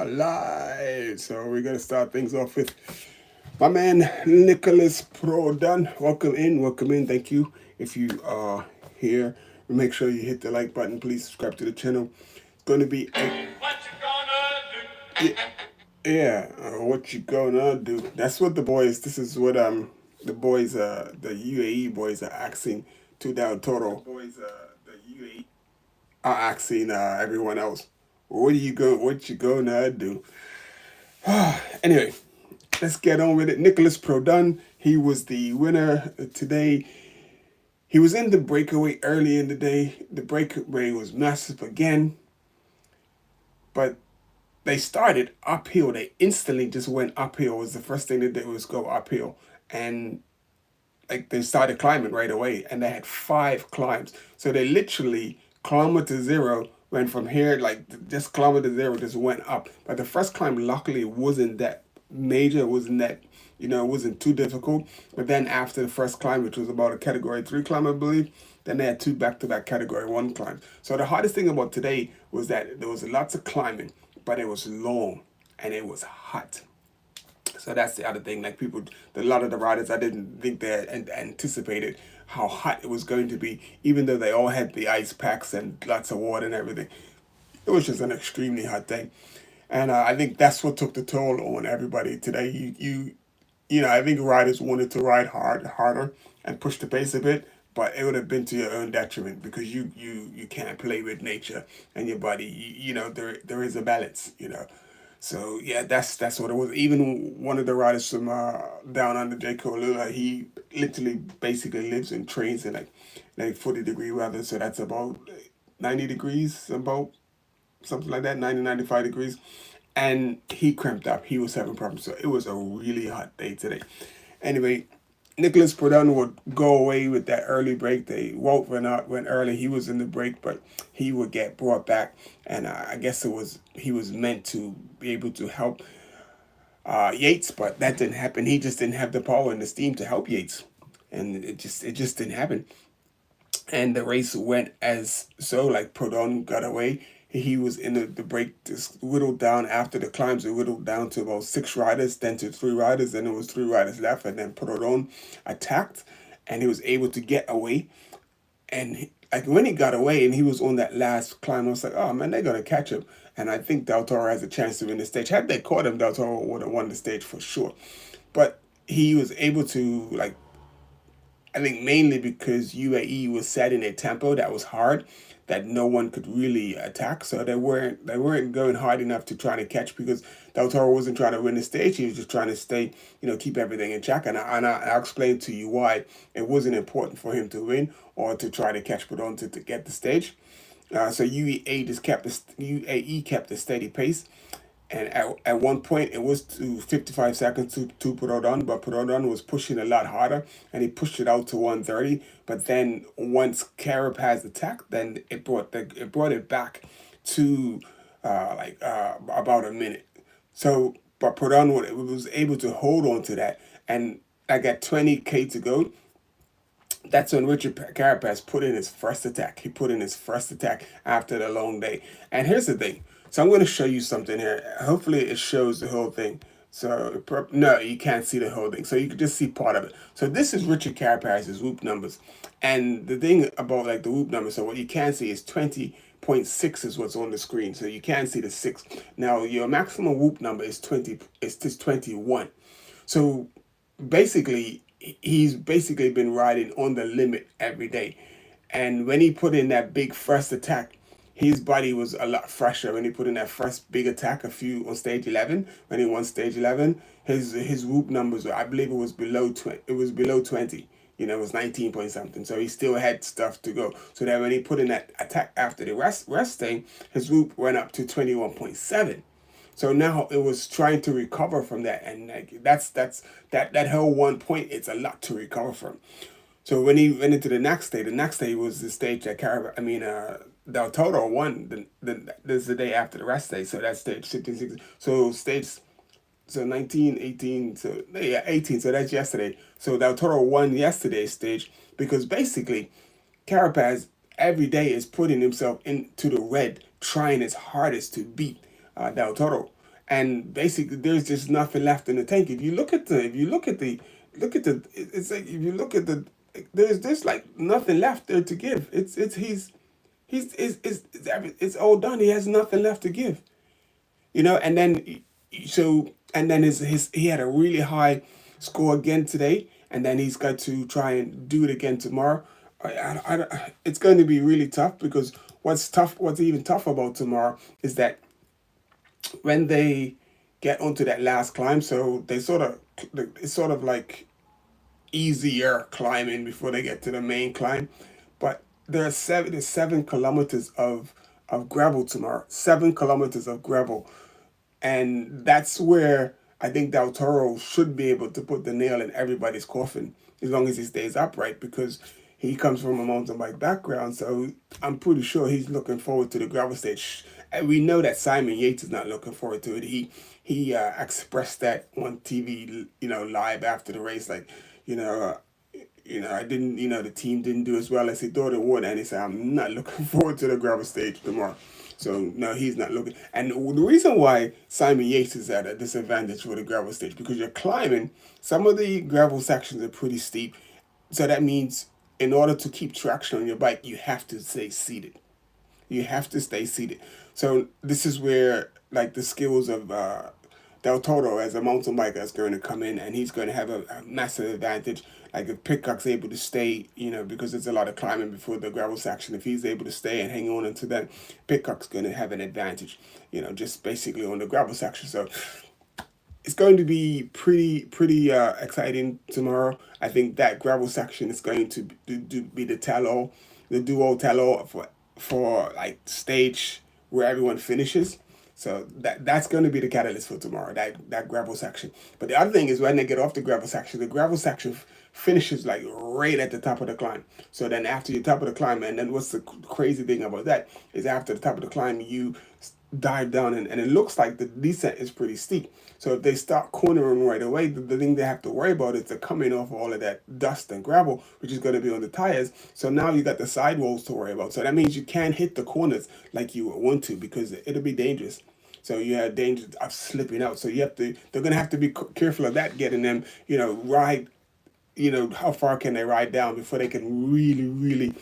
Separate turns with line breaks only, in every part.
live. So we're gonna start things off with my man Nicolas Prodhomme. Welcome in, welcome in. Thank you. If you are here, make sure you hit the like button. Please subscribe to the channel. It's gonna be what you gonna do? What you gonna do? That's what the boys. This is what the boys the UAE boys are asking to down Toro. The UAE are asking everyone else. What you gonna do? Anyway, let's get on with it. Nicolas Prodhomme, he was the winner today. He was in the breakaway early in the day. The breakaway was massive again, but they started uphill. They instantly just went uphill. It was the first thing they did was go uphill, and like they started climbing right away, and they had 5 climbs. So they literally kilometer zero went from here, like just kilometer zero just went up. But the first climb, luckily, wasn't that major. It wasn't that, it wasn't too difficult. But then after the first climb, which was about a category 3 climb, I believe, then they had 2 back-to-back category 1 climbs. So the hardest thing about today was that there was lots of climbing, but it was long and it was hot. So that's the other thing. Like a lot of the riders, I didn't think they anticipated how hot it was going to be, even though they all had the ice packs and lots of water and everything. It was just an extremely hot day, and I think that's what took the toll on everybody today. I think riders wanted to ride harder, and push the pace a bit, but it would have been to your own detriment because you can't play with nature and your body. There is a balance. So yeah, that's what it was. Even one of the riders from down under J. Colula, he literally basically lives and trains in like 40-degree weather. So that's about 90 degrees, about something like that, 90, 95 degrees. And he cramped up. He was having problems. So it was a really hot day today. Anyway, Nicolas Prodhomme would go away with that early break. Walt went early. He was in the break, but he would get brought back, and I guess he was meant to be able to help Yates, but that didn't happen. He just didn't have the power and the steam to help Yates, and it just didn't happen. And the race went as so. Like Prodhomme got away. He was in the break, just whittled down after the climbs. It whittled down to about 6 riders, then to 3 riders, then it was 3 riders left, and then Prodhomme attacked, and he was able to get away. And like when he got away and he was on that last climb, I was like, oh man, they're gonna catch him. And I think Del Toro has a chance to win the stage. Had they caught him, Del Toro would have won the stage for sure. But he was able to, like, I think mainly because UAE was setting a tempo that was hard, that no one could really attack. So they weren't going hard enough to try to catch, because Del Toro wasn't trying to win the stage. He was just trying to stay, keep everything in check. And I'll explain to you why it wasn't important for him to win or to try to catch Prodhomme to get the stage. So UAE kept a steady pace. And at one point, it was to 55 seconds to Prodhomme, but Prodhomme was pushing a lot harder, and he pushed it out to 130. But then once Carapaz attacked, then it brought it back to about a minute. So, but Prodhomme was able to hold on to that, and like at 20K to go, that's when Richard Carapaz put in his first attack. He put in his first attack after the long day. And here's the thing. So I'm going to show you something here. Hopefully it shows the whole thing. So, no, you can't see the whole thing. So you can just see part of it. So this is Richard Carapaz's whoop numbers. And the thing about like the whoop numbers, so what you can see is 20.6 is what's on the screen. So you can see the 6. Now your maximum whoop number is 21. So basically, he's basically been riding on the limit every day. And when he put in that big first attack, his body was a lot fresher when he put in that first big attack on stage 11. When he won stage 11, his whoop numbers were, I believe it was below 20. It was below 20. It was 19 point something. So he still had stuff to go. So that when he put in that attack after the rest thing, his whoop went up to 21.7. So now it was trying to recover from that, and like that whole 1 point. It's a lot to recover from. So when he went into the next day was the stage that Del Toro won. This is the day after the rest day, so that's stage 15, 16. So 19, 18, so yeah, 18. So that's yesterday. So Del Toro won yesterday's stage because basically Carapaz every day is putting himself into the red, trying his hardest to beat Del Toro. and basically there's just nothing left in the tank. If you look at the, it's like if you look at the, there's like nothing left there to give. It's all done. He has nothing left to give. And then his he had a really high score again today, and then he's got to try and do it again tomorrow. It's going to be really tough, because what's even tough about tomorrow is that when they get onto that last climb, so it's sort of like easier climbing before they get to the main climb, but there's 7 kilometers of gravel tomorrow. 7 kilometers of gravel, and that's where I think Del Toro should be able to put the nail in everybody's coffin, as long as he stays upright, because he comes from a mountain bike background. So I'm pretty sure he's looking forward to the gravel stage. And we know that Simon Yates is not looking forward to it. He expressed that on TV, live after the race, like, I didn't, the team didn't do as well as he thought it would, and he said, I'm not looking forward to the gravel stage tomorrow. So no, he's not looking. And the reason why Simon Yates is at a disadvantage for the gravel stage, because you're climbing. Some of the gravel sections are pretty steep, so that means in order to keep traction on your bike, you have to stay seated. You have to stay seated. So this is where like the skills of Del Toro as a mountain biker is going to come in, and he's going to have a massive advantage. Like if Pitcock's able to stay, because there's a lot of climbing before the gravel section. If he's able to stay and hang on into that, Pitcock's going to have an advantage, just basically on the gravel section. So it's going to be pretty exciting tomorrow. I think that gravel section is going to be the duo tell-all for like stage where everyone finishes. So that's going to be the catalyst for tomorrow, that gravel section. But the other thing is when they get off the gravel section finishes like right at the top of the climb. So then after the top of the climb, and then what's the crazy thing about that is after the top of the climb, you dive down, and it looks like the descent is pretty steep. So if they start cornering right away, the thing they have to worry about is the coming off all of that dust and gravel, which is going to be on the tires. So now you got the sidewalls to worry about. So that means you can't hit the corners like you would want to, because it'll be dangerous. So you have danger of slipping out. So they're going to have to be careful of that, getting them, ride, how far can they ride down before they can really, really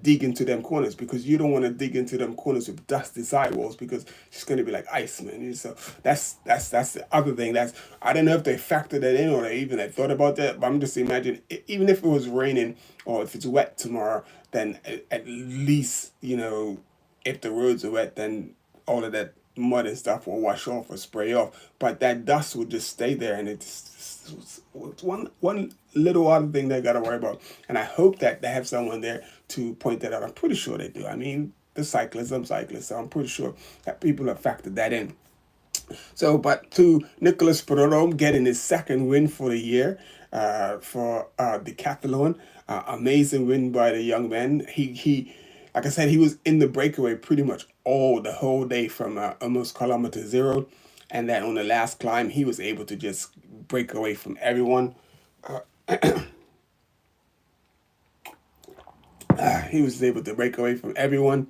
dig into them corners, because you don't want to dig into them corners with dusty sidewalls, because it's going to be like ice, man. So that's the other thing. I don't know if they factored that in, or they thought about that, but I'm just imagining, even if it was raining or if it's wet tomorrow, then at least, if the roads are wet, then all of that mud and stuff will wash off or spray off, but that dust will just stay there, and it's one little other thing they got to worry about. And I hope that they have someone there to point that out. I'm pretty sure they do. I mean, I'm cyclists, so I'm pretty sure that people have factored that in. So, but to Nicolas Prodhomme getting his second win for the year for decathlon, amazing win by the young man. He like I said, he was in the breakaway pretty much the whole day from almost kilometer 0, and then on the last climb he was able to just break away from everyone. He was able to break away from everyone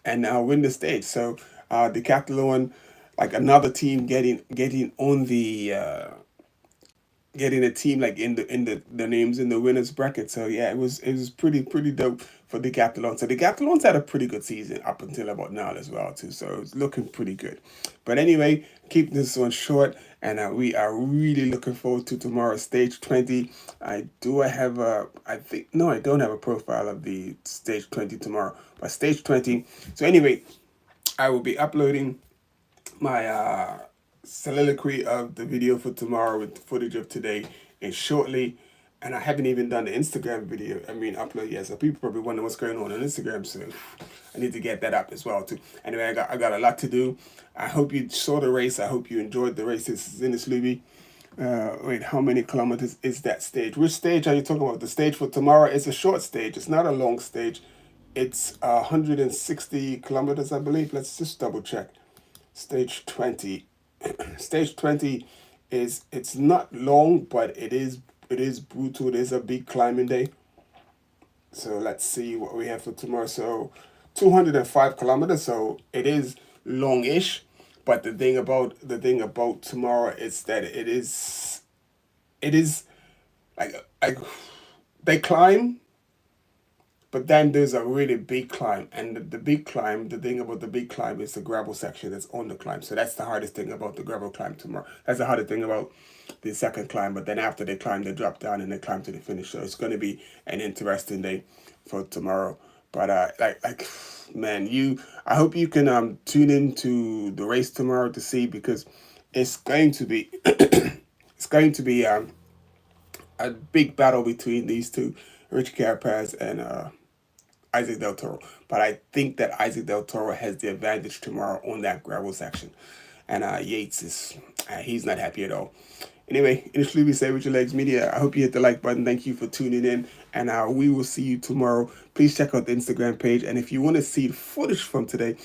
and now win the stage. So decathlon, like another team getting on the getting a team like in the names in the winners bracket. So yeah, it was pretty dope for Decathlon. So Decathlon's had a pretty good season up until about now as well too. So it's looking pretty good. But anyway, keep this one short, and we are really looking forward to tomorrow's stage 20. I don't have a profile of the stage 20 tomorrow, but stage 20. So anyway, I will be uploading my soliloquy of the video for tomorrow with footage of today and shortly. And I haven't even done the Instagram video, upload yet. So people probably wonder what's going on Instagram, so I need to get that up as well too. Anyway, I got a lot to do. I hope you saw the race. I hope you enjoyed the race. This is in this Luby. Wait, how many kilometers is that stage? Which stage are you talking about? The stage for tomorrow is a short stage. It's not a long stage. It's 160 kilometers, I believe. Let's just double check. Stage 20. Stage 20 it's not long, but it is brutal. It is a big climbing day. So let's see what we have for tomorrow. So 205 kilometers, so it is longish, But the thing about tomorrow is that it is like they climb, but then there's a really big climb, and the big climb. The thing about the big climb is the gravel section that's on the climb. So that's the hardest thing about the gravel climb tomorrow. That's the hardest thing about the second climb. But then after they climb, they drop down and they climb to the finish. So it's going to be an interesting day for tomorrow. But man, I hope you can tune into the race tomorrow to see, because it's going to be it's going to be a big battle between these two, Rich Carapaz and Isaac Del Toro. But I think that Isaac Del Toro has the advantage tomorrow on that gravel section. And Yates he's not happy at all. Anyway, initially we say with your legs media. I hope you hit the like button. Thank you for tuning in. And we will see you tomorrow. Please check out the Instagram page. And if you want to see the footage from today,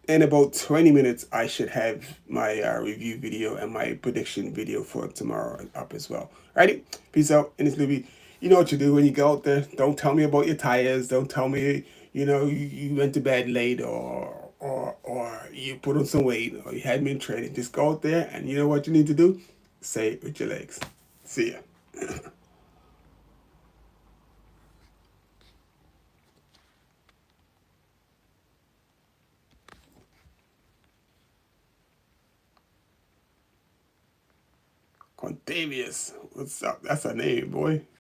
in about 20 minutes, I should have my review video and my prediction video for tomorrow up as well. Alrighty, peace out. And it's Libby. You know what you do when you go out there. Don't tell me about your tires. Don't tell me, you went to bed late, or you put on some weight, or you had me in training. Just go out there, and you know what you need to do? Say it with your legs. See ya. Contavious. What's up? That's a name, boy.